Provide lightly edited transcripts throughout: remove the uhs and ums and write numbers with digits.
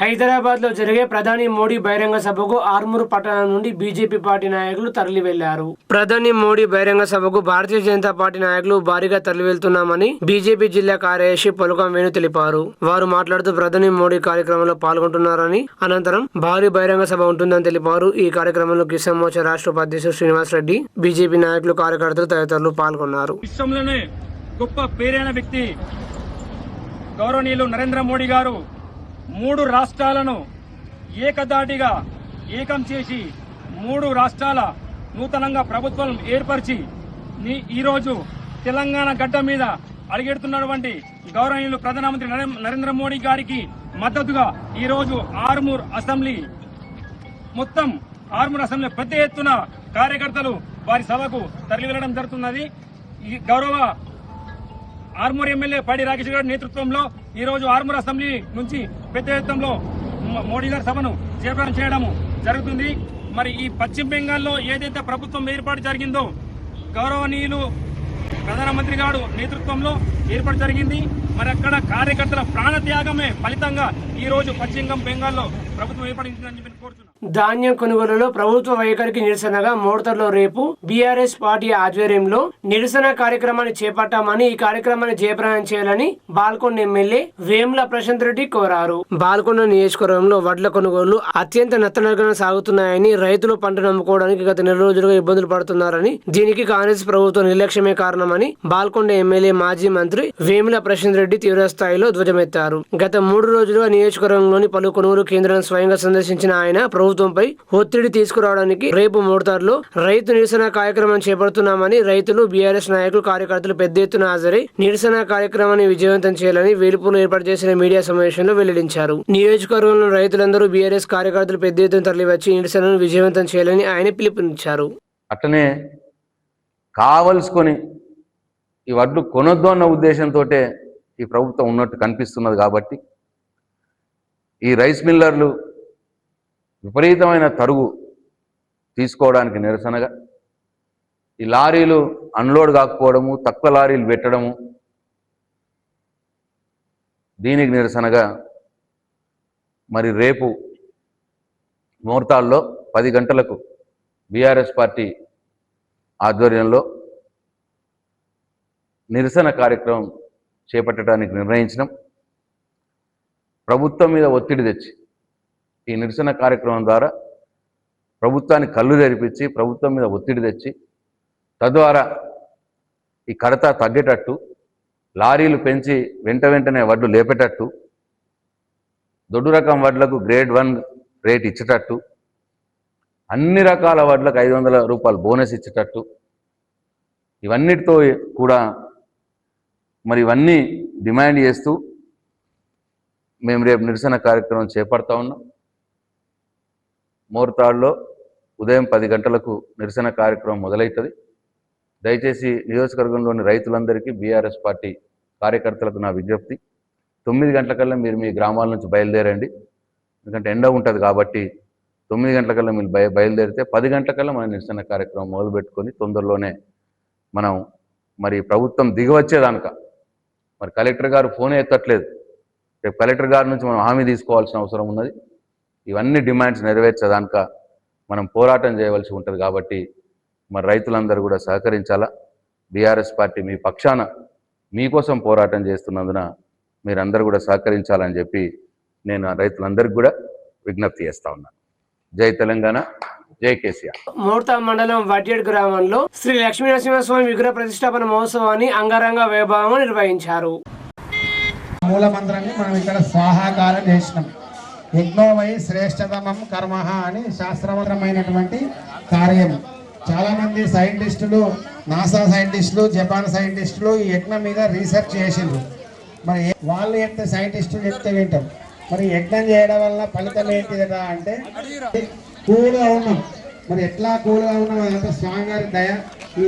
హైదరాబాద్ లో జరిగే ప్రధాని మోడీ బహిరంగ సభకు ఆర్మూర్ పట్టణం నుండి బీజేపీ పార్టీ నాయకులు తరలి వెళ్లారు. ప్రధాని మోడీ బహిరంగ సభకు భారతీయ జనతా పార్టీ నాయకులు భారీగా తరలి వెళ్తున్నామని బీజేపీ జిల్లా కార్యదర్శి పొలకం వేణు తెలిపారు. వారు మాట్లాడుతూ ప్రధాని మోడీ కార్యక్రమంలో పాల్గొంటున్నారని, అనంతరం భారీ బహిరంగ సభ ఉంటుందని తెలిపారు. ఈ కార్యక్రమంలో కిసాన్ మోర్చా రాష్ట్ర ఉపాధ్యక్షుడు శ్రీనివాస్ రెడ్డి, బీజేపీ నాయకులు, కార్యకర్తలు తదితరులు పాల్గొన్నారు. విశ్వంలోనే గొప్ప పేరైన వ్యక్తి గౌరవనీయులు నరేంద్ర మోడీ గారు 3 రాష్ట్రాలను ఏకదాటిగా ఏకం చేసి 3 రాష్ట్రాల నూతనంగా ప్రభుత్వం ఏర్పరిచి ఈరోజు తెలంగాణ గడ్డ మీద అడుగెడుతున్నటువంటి గౌరవనీయులు ప్రధానమంత్రి నరేంద్ర మోడీ గారికి మద్దతుగా ఈరోజు ఆర్మూర్ అసెంబ్లీ పెద్ద ఎత్తున కార్యకర్తలు వారి సభకు తరలి వెళ్లడం జరుగుతున్నది. ఈ గౌరవ ఆర్మూర్ ఎమ్మెల్యే పాడి రాకేష్ గారి నేతృత్వంలో ఈ రోజు ఆర్మూర్ అసెంబ్లీ నుంచి పెద్ద ఎత్తులో మోడీ గారి సభను జయప్రదం చేయడం జరుగుతుంది. మరి ఈ పశ్చిమ బెంగాల్లో ఏదైతే ప్రభుత్వం ఏర్పాటు జరిగిందో గౌరవనీయులు ప్రధానమంత్రి గారు నేతృత్వంలో ఏర్పాటు జరిగింది. మరి అక్కడ కార్యకర్తల ప్రాణ త్యాగమే ఫలితంగా ఈ రోజు పశ్చిమ బెంగాల్లో ప్రభుత్వం ఏర్పడిందని చెప్పి కోరుతున్నాం. ధాన్యం కొనుగోలులో ప్రభుత్వ వైఖరికి నిరసనగా మోర్తర్లో రేపు బీఆర్ఎస్ పార్టీ ఆధ్వర్యంలో నిరసన కార్యక్రమాన్ని చేపట్టామని, ఈ కార్యక్రమాన్ని జయప్రదం చేయాలని బాల్కొండ ఎమ్మెల్యే వేముల ప్రశాంత్ రెడ్డి కోరారు. బాల్కొండ నియోజకవర్గంలో వడ్ల కొనుగోళ్లు అత్యంత నత్తనడకన సాగుతున్నాయని, రైతులు పంటను అమ్ముకోవడానికి గత 4 రోజులుగా ఇబ్బందులు పడుతున్నారని, దీనికి కాంగ్రెస్ ప్రభుత్వ నిర్లక్ష్యమే కారణమని బాల్కొండ ఎమ్మెల్యే మాజీ మంత్రి వేముల ప్రశాంత్ రెడ్డి తీవ్రస్థాయిలో ధ్వజమెత్తారు. గత 3 రోజులుగా నియోజకవర్గంలోని పలు కొనుగోలు కేంద్రాలను స్వయంగా సందర్శించిన ఆయన ప్రభుత్వంపై ఒత్తిడి తీసుకురావడానికి రేపు మోర్తార్లో రైతు నిరసన కార్యక్రమం చేపడుతున్నామని, రైతులు, బీఆర్ఎస్ నాయకులు, కార్యకర్తలు పెద్ద ఎత్తున హాజరై నిరసన కార్యక్రమాన్ని విజయవంతం చేయాలని వేలుపూర్లో ఏర్పాటు చేసిన మీడియా సమావేశంలో వెల్లడించారు. నియోజకవర్గంలో రైతులందరూ బీఆర్ఎస్ కార్యకర్తలు పెద్ద ఎత్తున తరలివచ్చి నిరసనను విజయవంతం చేయాలని ఆయన పిలుపునిచ్చారు. అట్లనే కావలసుకొని ఈ వడ్లు కొనొద్దు అన్న ఉద్దేశంతో ఈ ప్రభుత్వం ఉన్నట్టు కనిపిస్తున్నది. కాబట్టి ఈ రైస్ మిల్లర్లు విపరీతమైన తరుగు తీసుకోవడానికి నిరసనగా ఈ లారీలు అన్లోడ్ కాకపోవడము, తక్కువ లారీలు పెట్టడము, దీనికి నిరసనగా మరి రేపు మోర్తాల్లో 10 గంటలకు బీఆర్ఎస్ పార్టీ ఆధ్వర్యంలో నిరసన కార్యక్రమం చేపట్టడానికి నిర్ణయించినాం. ప్రభుత్వం మీద ఒత్తిడి తెచ్చి ఈ నిరసన కార్యక్రమం ద్వారా ప్రభుత్వాన్ని కళ్ళు తెరిపించి ప్రభుత్వం మీద ఒత్తిడి తెచ్చి తద్వారా ఈ కడత తగ్గేటట్టు, లారీలు పెంచి వెంటనే వడ్లు లేపేటట్టు, దొడ్డు రకం వడ్లకు గ్రేడ్ 1 రేట్ ఇచ్చేటట్టు, అన్ని రకాల వడ్లకు 500 రూపాయలు బోనస్ ఇచ్చేటట్టు, ఇవన్నిటితో కూడా మరి ఇవన్నీ డిమాండ్ చేస్తూ మేము రేపు నిరసన కార్యక్రమం చేపడతా ఉన్నాం. మోర్తాడ్లో ఉదయం 10 గంటలకు నిరసన కార్యక్రమం మొదలవుతుంది. దయచేసి నియోజకవర్గంలోని రైతులందరికీ, బీఆర్ఎస్ పార్టీ కార్యకర్తలకు నా విజ్ఞప్తి, 9 గంటలకల్లా మీరు మీ గ్రామాల నుంచి బయలుదేరండి. ఎందుకంటే ఎండ ఉంటుంది కాబట్టి 9 గంటలకల్లా మీరు బయలుదేరితే 10 గంటలకల్లా మన నిరసన కార్యక్రమం మొదలుపెట్టుకొని తొందరలోనే మనం మరి ప్రభుత్వం దిగవచ్చేదానిక, మరి కలెక్టర్ గారు ఫోనే ఎత్తట్లేదు, రేపు కలెక్టర్ గారి నుంచి మనం హామీ తీసుకోవాల్సిన అవసరం ఉన్నది. ఇవన్నీ డిమాండ్స్ నెరవేర్చేదానిక మనం పోరాటం చేయవలసి ఉంటుంది. కాబట్టి మరి రైతులందరూ కూడా సహకరించాలా. బీఆర్ఎస్ పార్టీ మీ పక్షాన మీకోసం పోరాటం చేస్తున్నందున మీరందరూ కూడా సహకరించాలని చెప్పి నేను రైతులందరికీ కూడా విజ్ఞప్తి చేస్తా ఉన్నాను. జై తెలంగాణ, జై కేసీఆర్. మోర్తా మండలం వడ్యేడ్ గ్రామంలో శ్రీ లక్ష్మీనరసింహస్వామి విగ్రహ ప్రతిష్టాపన మహోత్సవాన్ని అంగరంగ వైభవంగా నిర్వహించారు. మూల మంత్రాన్ని మనం ఇక్కడ స్వాహాకారం చేసినాం. యజ్ఞోవై శ్రేష్టతమం కర్మ అని శాస్త్రపరమైనటువంటి కార్యం. చాలామంది సైంటిస్టులు, నాసా సైంటిస్టులు, జపాన్ సైంటిస్టులు ఈ యజ్ఞం మీద రీసెర్చ్ చేసిండ్రు. మరి వాళ్ళు చెప్తే సైంటిస్టులు చెప్తే వింటాం. మరి యజ్ఞం చేయడం వల్ల ఫలితం ఏంటి కదా అంటే కూల్గా ఉన్నాం. మరి ఎట్లా కూల్గా ఉన్నాం అదంతా స్వామివారి దయ. ఈ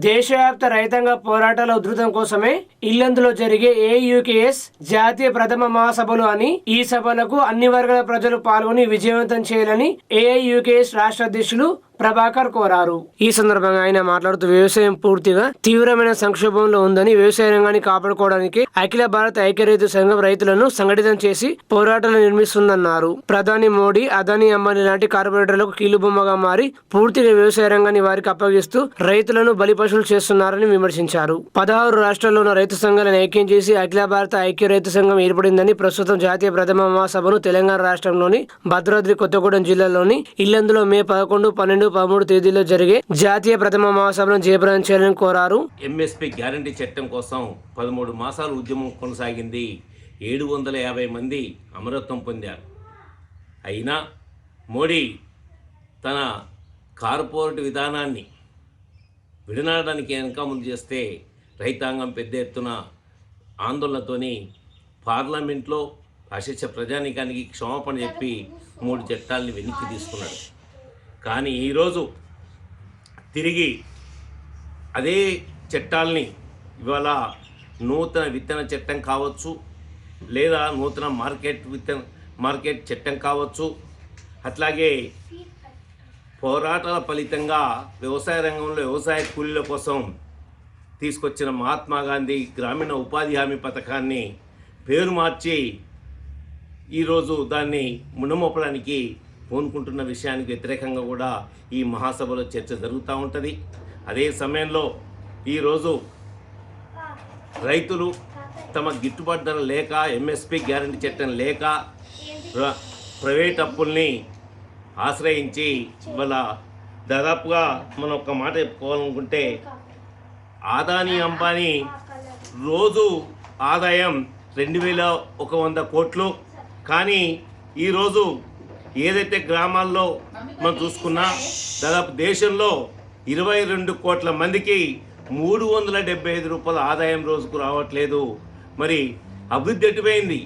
దేశవ్యాప్త రైతాంగ పోరాటాల ఉధృతం కోసమే ఇల్లందులో జరిగే ఏయుకేఎస్ జాతీయ ప్రథమ మహాసభలు అని ఈ సభలకు అన్ని వర్గాల ప్రజలు పాల్గొని విజయవంతం చేయాలని ఏఐయుకేఎస్ రాష్ట్ర అధ్యక్షులు ప్రభాకర్ కోరారు. ఈ సందర్భంగా ఆయన మాట్లాడుతూ వ్యవసాయం పూర్తిగా తీవ్రమైన సంక్షోభంలో ఉందని, వ్యవసాయ రంగాన్ని కాపాడుకోవడానికి అఖిల భారత ఐక్య రైతు సంఘం రైతులను సంఘటితం చేసి పోరాటాలు నిర్మిస్తుందన్నారు. ప్రధాని మోడీ, అదానీ, అంబానీ లాంటి కార్పొరేటర్లకు కీలుబొమ్మగా మారి పూర్తిగా వ్యవసాయ రంగాన్ని వారికి అప్పగిస్తూ రైతులను బలిపశువులు చేస్తున్నారని విమర్శించారు. 16 రాష్ట్రాల్లో ఉన్న రైతు సంఘాలను ఐక్యం చేసి అఖిల భారత ఐక్య రైతు సంఘం ఏర్పడిందని, ప్రస్తుతం జాతీయ ప్రథమ మహాసభను తెలంగాణ రాష్ట్రంలోని భద్రాద్రి కొత్తగూడెం జిల్లాలోని ఇల్లందులో మే 11, 12, 13 తేదీలో జరిగే జాతీయ ప్రథమ మహాసభను జయప్రదం చేయాలని కోరారు. ఎంఎస్పీ గ్యారంటీ చట్టం కోసం 13 మాసాలు ఉద్యమం కొనసాగింది. 750 మంది అమరత్వం పొందారు. అయినా మోడీ తన కార్పొరేట్ విధానాన్ని విడనాడడానికి వెనక ముందు చేస్తే రైతాంగం పెద్ద ఎత్తున ఆందోళనతోని పార్లమెంట్లో అశిక్ష ప్రజానీకానికి క్షమాపణ చెప్పి 3 చట్టాలని వెనక్కి తీసుకున్నాడు. కానీ ఈరోజు తిరిగి అదే చట్టాలని ఇవాళ నూతన విత్తన చట్టం కావచ్చు, లేదా నూతన మార్కెట్ చట్టం కావచ్చు, అట్లాగే పోరాటాల ఫలితంగా వ్యవసాయ రంగంలో వ్యవసాయ కూలీల కోసం తీసుకొచ్చిన మహాత్మా గాంధీ గ్రామీణ ఉపాధి హామీ పథకాన్ని పేరు మార్చి ఈరోజు దాన్ని మునమోపడానికి పూనుకుంటున్న విషయానికి వ్యతిరేకంగా కూడా ఈ మహాసభలో చర్చ జరుగుతూ ఉంటుంది. అదే సమయంలో ఈరోజు రైతులు తమ గిట్టుబాటు ధర లేక, ఎంఎస్పి గ్యారంటీ చట్టం లేక ప్రైవేట్ అప్పుల్ని ఆశ్రయించి ఇవాళ దాదాపుగా మనం ఒక మాట చెప్పుకోవాలనుకుంటే ఆదాని అంబానీ రోజు ఆదాయం 2100 కోట్లు. కానీ ఈరోజు ఏదైతే గ్రామాల్లో మనం చూసుకున్నా దాదాపు దేశంలో 22 కోట్ల మందికి 375 రూపాయల ఆదాయం రోజుకు రావట్లేదు. మరి అభివృద్ధి ఎటుపోయింది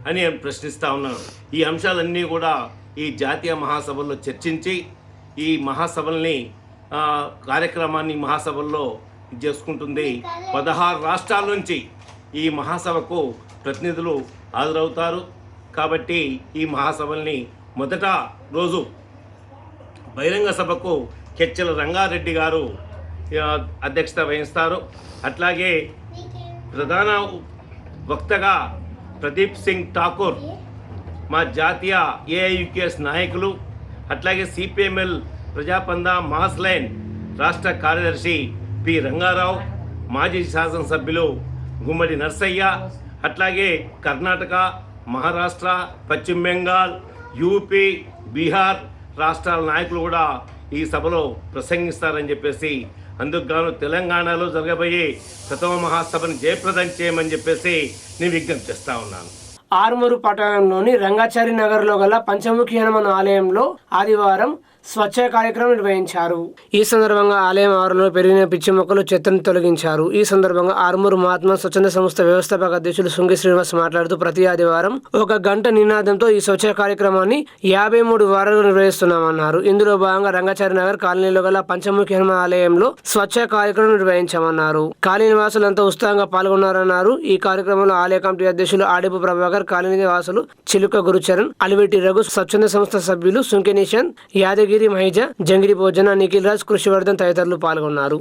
అని నేను ప్రశ్నిస్తూ ఉన్నాను. ఈ అంశాలన్నీ కూడా ఈ జాతీయ మహాసభల్లో చర్చించి ఈ మహాసభల్ని కార్యక్రమాన్ని మహాసభల్లో చేసుకుంటుంది. 16 రాష్ట్రాల నుంచి ఈ మహాసభకు ప్రతినిధులు హాజరవుతారు. కాబట్టి ఈ మహాసభల్ని మొదట రోజు బహిరంగ సభకు కెచ్చెల రంగారెడ్డి గారు అధ్యక్షత వహిస్తారు. అట్లాగే ప్రధాన వక్తగా ప్రదీప్ సింగ్ ఠాకూర్, మా జాతీయ ఏఐయుకేఎస్ నాయకులు, అట్లాగే సిపిఎంఎల్ ప్రజాపంద మాస్ లైన్ రాష్ట్ర కార్యదర్శి పి రంగారావు, మాజీ శాసనసభ్యులు గుమ్మడి నర్సయ్య, అట్లాగే కర్ణాటక, మహారాష్ట్ర, పశ్చిమ బెంగాల్, యూపీ, బీహార్ రాష్ట్రాల నాయకులు కూడా ఈ సభలో ప్రసంగిస్తారని చెప్పేసి, అందుకు గాను తెలంగాణలో జరగబోయే ప్రథమ మహాసభను జయప్రదం చేయమని చెప్పేసి నేను విజ్ఞప్తి చేస్తా ఉన్నాను. ఆర్మూరు పట్టణంలోని రంగాచారి నగర్లో గల పంచముఖి హనుమాన్ ఆలయంలో ఆదివారం స్వచ్ఛ కార్యక్రమం నిర్వహించారు. ఈ సందర్భంగా ఆలయం ఆవరణలో పెరిగిన పిచ్చి మొక్కలు చెత్తను తొలగించారు. ఈ సందర్భంగా ఆర్మూరు మహాత్మా స్వచ్ఛంద సంస్థ వ్యవస్థాపక అధ్యక్షులు సుంగి శ్రీనివాస్ మాట్లాడుతూ ప్రతి ఆదివారం 1 గంట నినాదంతో ఈ స్వచ్ఛ కార్యక్రమాన్ని 53 వారాలు నిర్వహిస్తున్నామన్నారు. ఇందులో భాగంగా రంగాచారి నగర్ కాలనీలో గల పంచముఖి హనుమాన్ ఆలయంలో స్వచ్ఛ కార్యక్రమం నిర్వహించామన్నారు. కాలనీ వాసులంతా ఉత్సాహంగా పాల్గొన్నారన్నారు. ఈ కార్యక్రమంలో ఆలయ కమిటీ అధ్యక్షులు ఆడిపు ప్రభాకర్, కాలనీ వాసులు చిలుక గురుచరణ్, అలివెట్టి రఘు, స్వచ్ఛంద సంస్థ సభ్యులు సుంకి నిషన్, యాదగిరి మహిజ, జంగిరి భోజన, నిఖిల్ రాజ్, కృషివర్ధన్ తదితరులు పాల్గొన్నారు.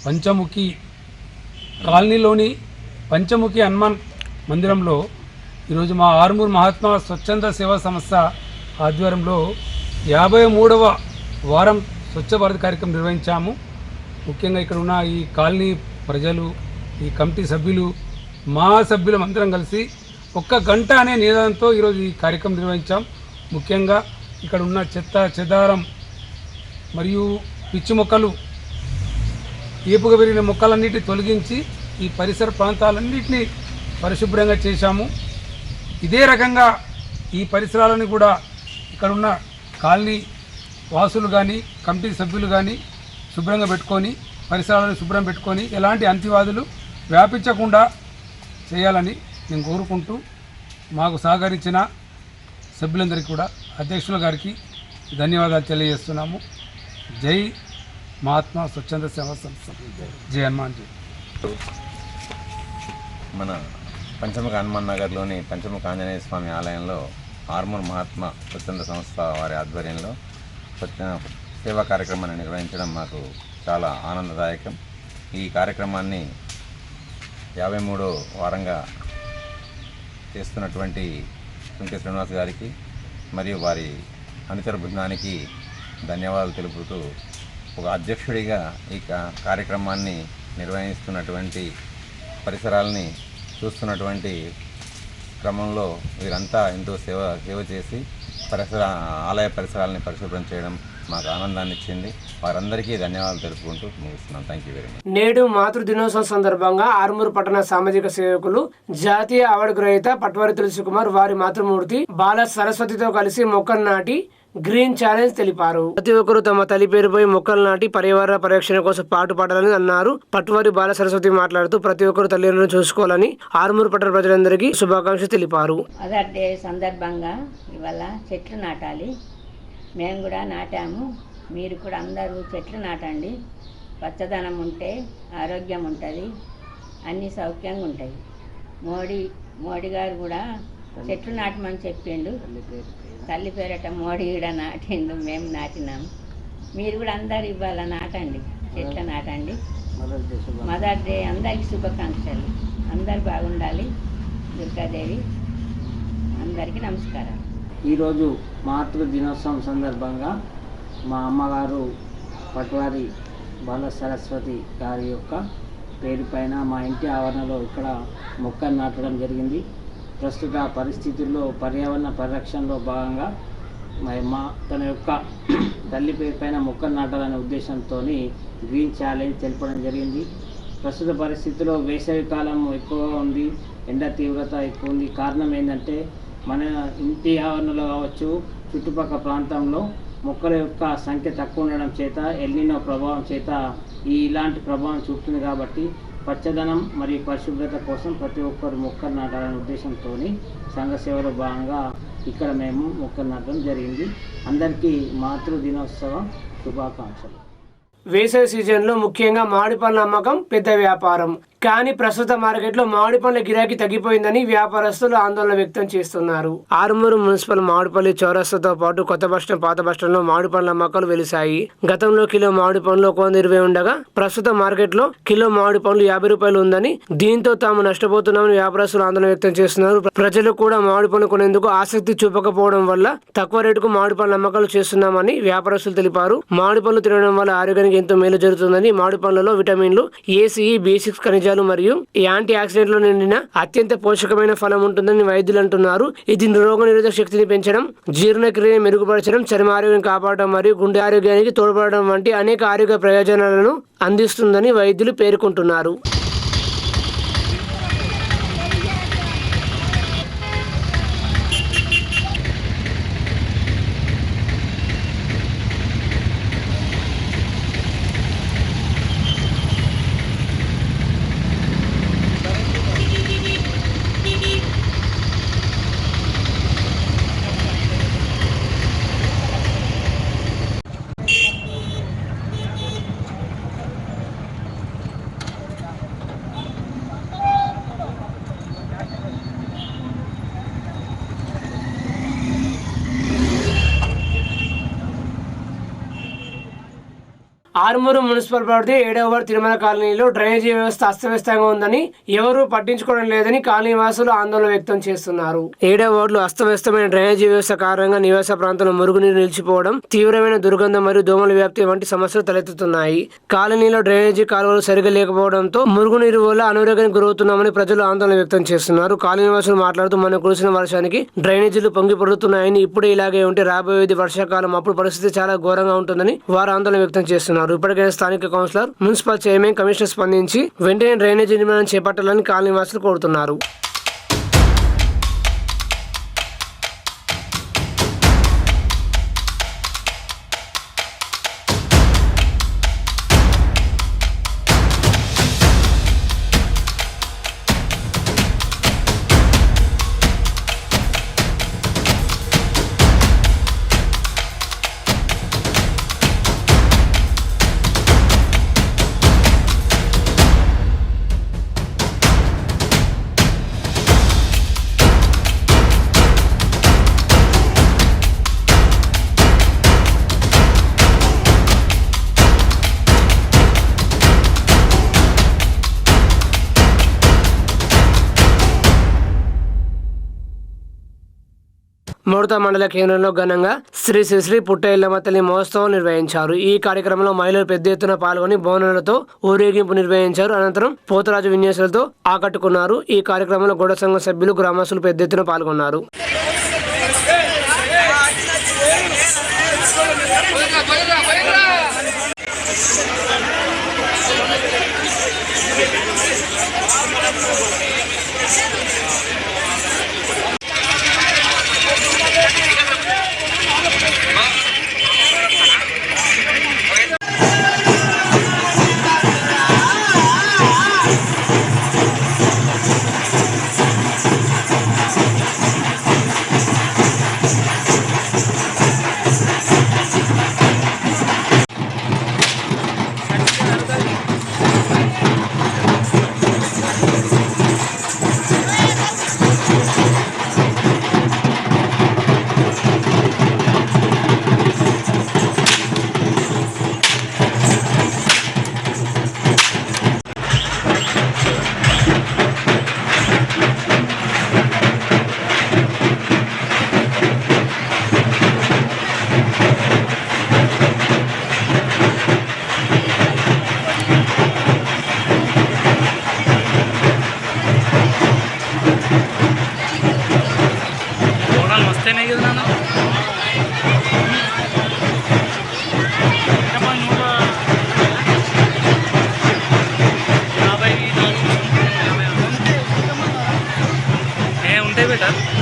పంచముఖి కాలనీలోని పంచముఖి హనుమాన్ మందిరంలో ఈరోజు మా ఆర్మూర్ మహాత్మా స్వచ్ఛంద సేవా సంస్థ ఆధ్వర్యంలో 53వ వారం స్వచ్ఛ భారత్ కార్యక్రమం నిర్వహించాము. ముఖ్యంగా ఇక్కడ ఉన్న ఈ కాలనీ ప్రజలు, ఈ కమిటీ సభ్యులు, మా సభ్యులం అందరం కలిసి 1 గంట అనే నినాదంతో ఈరోజు ఈ కార్యక్రమం నిర్వహించాం. ముఖ్యంగా ఇక్కడ ఉన్న చెత్త చెదారం మరియు పిచ్చి మొక్కలు, ఏపుగా పెరిగిన మొక్కలన్నిటిని తొలగించి ఈ పరిసర ప్రాంతాలన్నింటినీ పరిశుభ్రంగా చేశాము. ఇదే రకంగా ఈ పరిసరాలను కూడా ఇక్కడున్న కాలనీ వాసులు కానీ, కమిటీ సభ్యులు కానీ శుభ్రంగా పెట్టుకొని, పరిసరాలను శుభ్రం పెట్టుకొని ఎలాంటి అంతివాదులు వ్యాపించకుండా చేయాలని నేను కోరుకుంటూ, మాకు సహకరించిన సభ్యులందరికీ కూడా అధ్యక్షుల గారికి ధన్యవాదాలు తెలియజేస్తున్నాము. జై మహాత్మా స్వచ్ఛంద సేవా సంస్థ, జై హనుమాన్ జై. మన పంచముఖి హనుమాన్ నగర్లోని పంచముఖి ఆంజనేయ స్వామి ఆలయంలో ఆర్మూర్ మహాత్మా స్వచ్ఛంద సంస్థ వారి ఆధ్వర్యంలో సేవా కార్యక్రమాన్ని నిర్వహించడం మాకు చాలా ఆనందదాయకం. ఈ కార్యక్రమాన్ని 53వ వారంగా చేస్తున్నటువంటి సుంకి శ్రీనివాస్ గారికి మరియు వారి అనుచర బృందానికి ధన్యవాదాలు తెలుపుతూ, ఒక అధ్యక్షుడిగా ఈ కార్యక్రమాన్ని నిర్వహిస్తున్నటువంటి పరిసరాలని చూస్తున్నటువంటి క్రమంలో వీరంతా ఎంతో సేవ చేసి ఆలయ పరిసరాలని పరిశుభ్రం చేయడం మాకు ఆనందాన్ని ఇచ్చింది. వారందరికీ ధన్యవాదాలు తెలుపుకుంటూ ముగిస్తున్నాను. Thank you very much. నేడు మాతృ దినోత్సవం సందర్భంగా ఆర్మూరు పట్టణ సామాజిక సేవకులు, జాతీయ అవార్డు గ్రహీత పట్వారి తులసికుమార్ వారి మాతృమూర్తి బాల సరస్వతితో కలిసి మొక్కలు నాటి గ్రీన్ ఛాలెంజ్ తెలిపారు. ప్రతి ఒక్కరూ తమ తల్లి పేరుపై మొక్కలు నాటి పర్యావరణ పరిరక్షణ కోసం పాటుపడాలని అన్నారు. పట్వారి బాల సరస్వతి మాట్లాడుతూ ప్రతి ఒక్కరు తల్లిదండ్రులను చూసుకోవాలని ఆర్మూరు పట్టణ ప్రజలందరికీ శుభాకాంక్షలు తెలిపారు. మదర్ డే సందర్భంగా ఇవాళ చెట్లు నాటాలి. మేము కూడా నాటాము. మీరు కూడా అందరూ చెట్లు నాటండి. పచ్చదనం ఉంటే ఆరోగ్యం ఉంటుంది, అన్నీ సౌఖ్యంగా ఉంటాయి. మోడీ గారు కూడా చెట్లు నాటమని చెప్పిండు. తల్లి పేరట మోడీ కూడా నాటిండు, మేము నాటినాము. మీరు కూడా అందరు ఇవాళ నాటండి, చెట్లు నాటండి. మదర్ డే అందరికి శుభాకాంక్షలు. అందరు బాగుండాలి. దుర్గాదేవి అందరికీ నమస్కారం. ఈరోజు మాతృ దినోత్సవం సందర్భంగా మా అమ్మగారు పట్వారి బాల సరస్వతి గారి యొక్క పేరు పైన మా ఇంటి ఆవరణలో ఇక్కడ మొక్కలు నాటడం జరిగింది. ప్రస్తుత పరిస్థితుల్లో పర్యావరణ పరిరక్షణలో భాగంగా తన యొక్క తల్లి పేరు పైన మొక్కలు నాటాలనే ఉద్దేశంతో గ్రీన్ ఛాలెంజ్ తెలపడం జరిగింది. ప్రస్తుత పరిస్థితుల్లో వేసవి కాలం ఎక్కువగా ఉంది, ఎండ తీవ్రత ఎక్కువ ఉంది. కారణం ఏంటంటే మన ఇంటి ఆవరణలో కావచ్చు, చుట్టుపక్కల ప్రాంతంలో మొక్కల యొక్క సంఖ్య తక్కువ ఉండడం చేత ఎల్నినో ప్రభావం చేత ఇలాంటి ప్రభావం చూపుతుంది. కాబట్టి పచ్చదనం మరియు పరిశుభ్రత కోసం ప్రతి ఒక్కరు మొక్కలు నాటాలనే ఉద్దేశంతో సంఘ సేవలో భాగంగా ఇక్కడ మేము మొక్కలు నాటడం జరిగింది. అందరికీ మాతృ దినోత్సవ శుభాకాంక్షలు. వేసవి సీజన్లో ముఖ్యంగా మామిడి పండ్ల అమ్మకం పెద్ద వ్యాపారం. కానీ ప్రస్తుత మార్కెట్లో మామిడి పండ్ల గిరాకీ తగ్గిపోయిందని వ్యాపారస్తులు ఆందోళన వ్యక్తం చేస్తున్నారు. ఆరుమూరు మున్సిపల్ మామిడిపల్లి చౌరస్తాతో పాటు కొత్త బస్టాండ్, పాత బస్టాండ్లో మామిడి పండ్ల అమ్మకాలు వెలిశాయి. గతంలో కిలో మామిడి పండ్లు 120 ఉండగా ప్రస్తుత మార్కెట్లో కిలో మామిడి పండ్లు 50 రూపాయలు ఉందని, దీంతో తాము నష్టపోతున్నామని వ్యాపారస్తులు ఆందోళన వ్యక్తం చేస్తున్నారు. ప్రజలు కూడా మామిడి పండ్లు కొనేందుకు ఆసక్తి చూపకపోవడం వల్ల తక్కువ రేటుకు మామిడి పండ్ల అమ్మకాలు చేస్తున్నామని వ్యాపారస్తులు తెలిపారు. మామిడి పండ్లు తినడం వల్ల ఆరోగ్యానికి ఎంతో మేలు జరుగుతుందని, మామిడి పండ్లలో విటమిన్లు, A, C, B6 ఖనిజాలు మరియు యాంటీ ఆక్సిడెంట్లు నిండిన అత్యంత పోషకమైన ఫలం ఉంటుందని వైద్యులు అంటున్నారు. ఇది రోగ నిరోధక శక్తిని పెంచడం, జీర్ణక్రియను మెరుగుపరచడం, చర్మ ఆరోగ్యం కాపాడడం మరియు గుండె ఆరోగ్యానికి తోడ్పడడం వంటి అనేక ఆరోగ్య ప్రయోజనాలను అందిస్తుందని వైద్యులు పేర్కొంటున్నారు. ఆరుమూరు మున్సిపల్ పరిధి 7వ వార్డు తిరుమల కాలనీలో డ్రైనేజీ వ్యవస్థ అస్తవ్యస్తంగా ఉందని, ఎవరూ పట్టించుకోవడం లేదని కాలనీ వాసులు ఆందోళన వ్యక్తం చేస్తున్నారు. 7వ వార్డులో అస్తవ్యస్తమైన డ్రైనేజీ వ్యవస్థ కారణంగా నివాస ప్రాంతంలో మురుగునీరు నిలిచిపోవడం, తీవ్రమైన దుర్గంధం మరియు దోమల వ్యాప్తి వంటి సమస్యలు తలెత్తుతున్నాయి. కాలనీలో డ్రైనేజీ కాలువలు సరిగా లేకపోవడంతో మురుగునీరు వల్ల అనారోగ్యానికి గురవుతున్నామని ప్రజలు ఆందోళన వ్యక్తం చేస్తున్నారు. కాలనీ వాసులు మాట్లాడుతూ, మన కురిసిన వర్షానికి డ్రైనేజీలు పొంగి పొరుతున్నాయని, ఇప్పుడే ఇలాగే ఉంటే రాబోయేది వర్షాకాలం, అప్పుడు పరిస్థితి చాలా ఘోరంగా ఉంటుందని వారు ఆందోళన వ్యక్తం చేస్తున్నారు. ఇప్పటికైనా స్థానిక కౌన్సిలర్, మున్సిపల్ చైర్మన్, కమిషనర్ స్పందించి వెంటనే డ్రైనేజీ నిర్మాణం చేపట్టాలని కాలనీవాసులు కోరుతున్నారు. మోడతా మండల కేంద్రంలో ఘనంగా శ్రీ శ్రీ శ్రీ పుట్టెల్లమ్మ తల్లి మహోత్సవం నిర్వహించారు. ఈ కార్యక్రమంలో మహిళలు పెద్ద ఎత్తున పాల్గొని బోనాలతో ఊరేగింపు నిర్వహించారు. అనంతరం పోతరాజు విన్యాసాలతో ఆకట్టుకున్నారు. ఈ కార్యక్రమంలో గౌడ సంఘం సభ్యులు, గ్రామస్తులు పెద్ద ఎత్తున పాల్గొన్నారు. మీటర్